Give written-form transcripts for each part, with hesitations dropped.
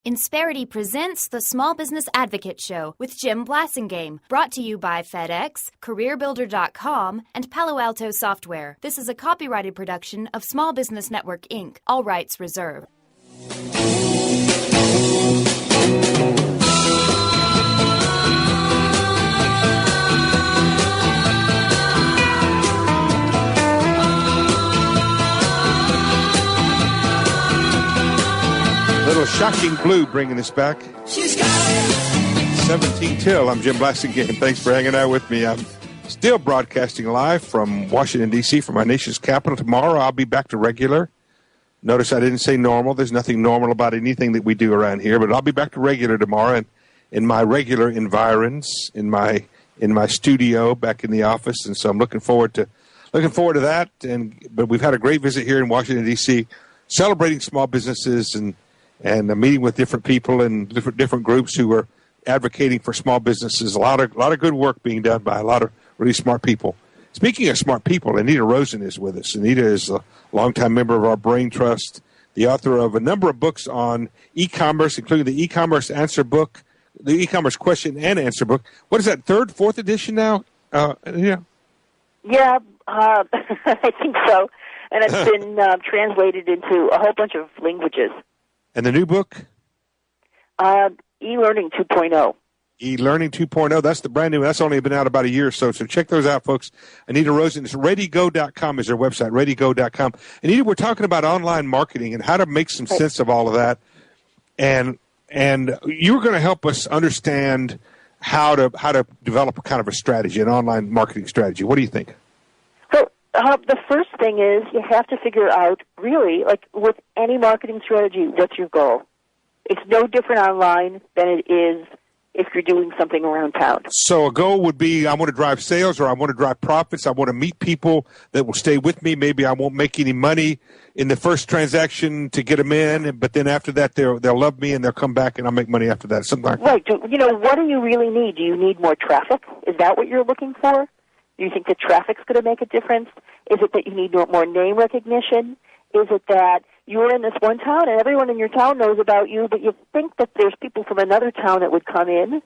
Insperity presents the Small Business Advocate Show with Jim Blasingame, brought to you by FedEx, CareerBuilder.com, and Palo Alto Software. This is a copyrighted production of Small Business Network, Inc., all rights reserved. Little Shocking Blue bringing us back. 17 till. I'm Jim Blasingame. Thanks for hanging out with me. I'm still broadcasting live from Washington, D.C., from our nation's capital. Tomorrow I'll be back to regular. Notice I didn't say normal. There's nothing normal about anything that we do around here, but I'll be back to regular tomorrow and in my regular environs, in my studio, back in the office, and so I'm looking forward to that. But we've had a great visit here in Washington, D.C., celebrating small businesses and meeting with different people and different groups who are advocating for small businesses. A lot of good work being done by a lot of really smart people. Speaking of smart people, Anita Rosen is with us. Anita is a longtime member of our Brain Trust, the author of a number of books on e-commerce, including the e-commerce answer book, the e-commerce question and answer book. What is that, fourth edition now? Yeah, I think so. And it's been translated into a whole bunch of languages. And the new book? E-Learning 2.0. E-Learning 2.0. That's the brand new. That's only been out about a year or so. So check those out, folks. Anita Rosen. It's ReadyGo.com is her website, ReadyGo.com. Anita, we're talking about online marketing and how to make some sense of all of that. And you're going to help us understand how to develop a kind of a strategy, an online marketing strategy. What do you think? The first thing is you have to figure out, really, like with any marketing strategy, what's your goal? It's no different online than it is if you're doing something around town. So a goal would be I want to drive sales or I want to drive profits. I want to meet people that will stay with me. Maybe I won't make any money in the first transaction to get them in, but then after that they'll love me and they'll come back and I'll make money after that. Something like that. Right. What do you really need? Do you need more traffic? Is that what you're looking for? Do you think that traffic's going to make a difference? Is it that you need more name recognition? Is it that you're in this one town and everyone in your town knows about you, but you think that there's people from another town that would come in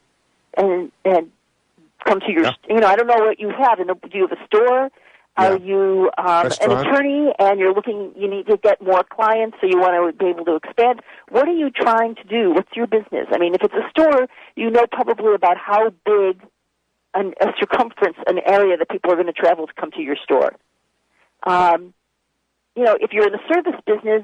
and come to your, I don't know what you have. Do you have a store? Yeah. Are you an attorney and you need to get more clients, so you want to be able to expand? What are you trying to do? What's your business? I mean, if it's a store, you know probably about how big a circumference, an area that people are going to travel to come to your store. If you're in the service business,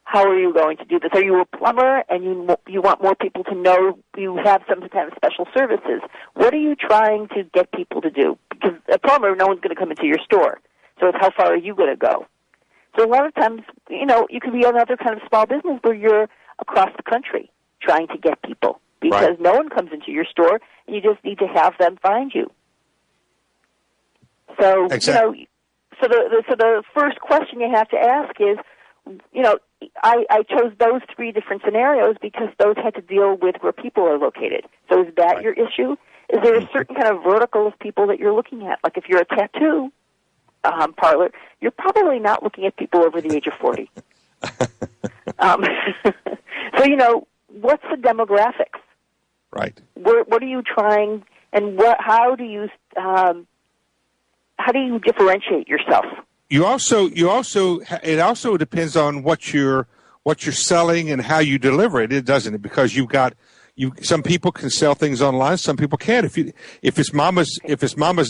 how are you going to do this? Are you a plumber and you want more people to know you have some kind of special services? What are you trying to get people to do? Because a plumber, no one's going to come into your store. So it's how far are you going to go? So a lot of times, you could be another kind of small business where you're across the country trying to get people. Because no one comes into your store, and you just need to have them find you. So, exactly. So the first question you have to ask is, I chose those three different scenarios because those had to deal with where people are located. So is that your issue? Is there a certain kind of vertical of people that you're looking at? Like if you're a tattoo parlor, you're probably not looking at people over the age of 40. So, what's the demographics? Right. What are you trying, and how do you differentiate yourself? It also depends on what you're selling and how you deliver it, doesn't it? Because some people can sell things online, some people can't. If it's Mama's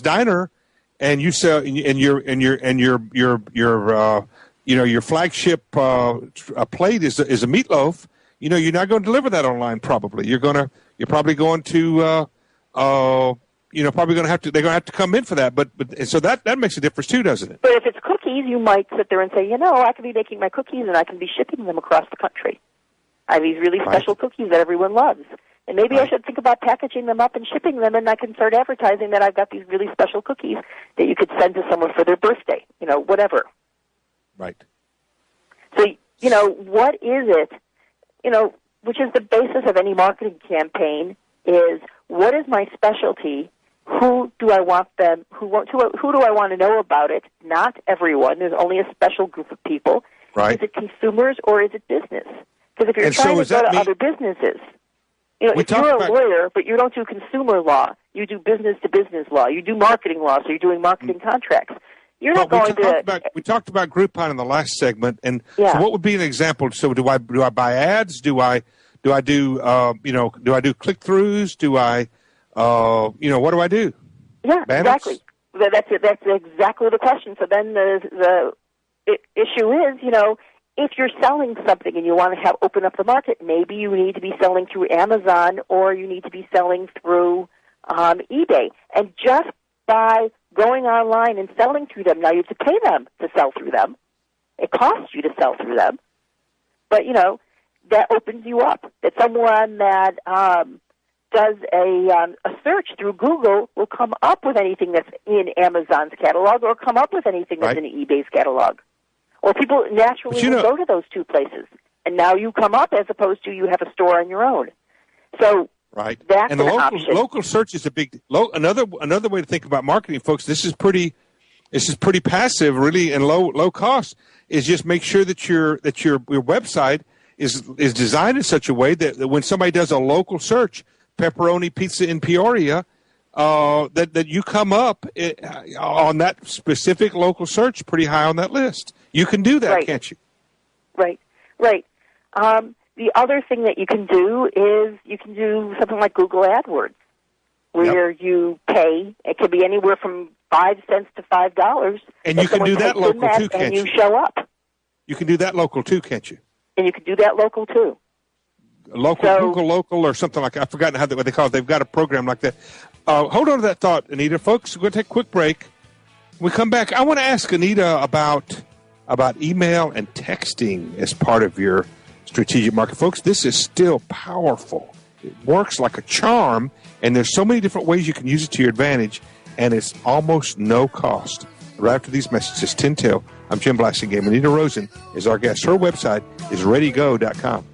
Diner, and you sell and your flagship plate is a meatloaf, you're not going to deliver that online. Probably you're probably going to they're going to have to come in for that. But so that makes a difference too, doesn't it? But if it's cookies, you might sit there and say, I could be making my cookies and I can be shipping them across the country. I have these really special cookies that everyone loves. And maybe I should think about packaging them up and shipping them, and I can start advertising that I've got these really special cookies that you could send to someone for their birthday, whatever. Right. So, what is it, which is the basis of any marketing campaign, is what is my specialty? Who do I want them? Who do I want to know about it? Not everyone. There's only a special group of people. Right. Is it consumers or is it business? Because if you're trying to go to other businesses, if you're a lawyer, but you don't do consumer law, you do business-to-business law, you do marketing law, so you're doing marketing contracts. You're not going to. We talked about Groupon in the last segment, and so what would be an example? So do I buy ads? Do I do click-throughs? Do I what do I do? Yeah, Banners? Exactly. That's it. That's exactly the question. So then the issue is, if you're selling something and you want to open up the market, maybe you need to be selling through Amazon or you need to be selling through eBay. And just by going online and selling through them, now you have to pay them to sell through them. It costs you to sell through them. But, that opens you up. That someone that does a search through Google will come up with anything that's in Amazon's catalog or come up with anything that's in eBay's catalog. Or people naturally will go to those two places. And now you come up as opposed to you have a store on your own. So that's and the option. local search is a big another way to think about marketing, folks. This is pretty passive, really, and low cost. Is just make sure that your website is designed in such a way that when somebody does a local search, pepperoni pizza in Peoria, that you come up on that specific local search pretty high on that list. You can do that, can't you? Right. The other thing that you can do is you can do something like Google AdWords, where you pay. It can be anywhere from 5 cents to $5. And you can do that local too, can't you? And you show up. You can do that local too, can't you? And you can do that local too. Google Local or something like that. I've forgotten what they call it. They've got a program like that. Hold on to that thought, Anita. Folks, we're going to take a quick break. When we come back, I want to ask Anita about email and texting as part of your strategic market. Folks, this is still powerful. It works like a charm, and there's so many different ways you can use it to your advantage, and it's almost no cost. Right after these messages, 10 till. I'm Jim Blasingame. Anita Rosen is our guest. Her website is readygo.com.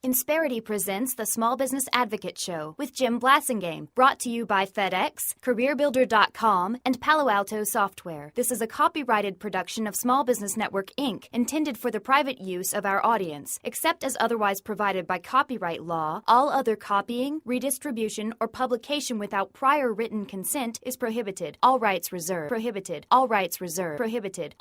Insperity presents the Small Business Advocate Show with Jim Blasingame, brought to you by FedEx, CareerBuilder.com, and Palo Alto Software. This is a copyrighted production of Small Business Network, Inc., intended for the private use of our audience. Except as otherwise provided by copyright law, all other copying, redistribution, or publication without prior written consent is prohibited. All rights reserved. Prohibited. All rights reserved. Prohibited.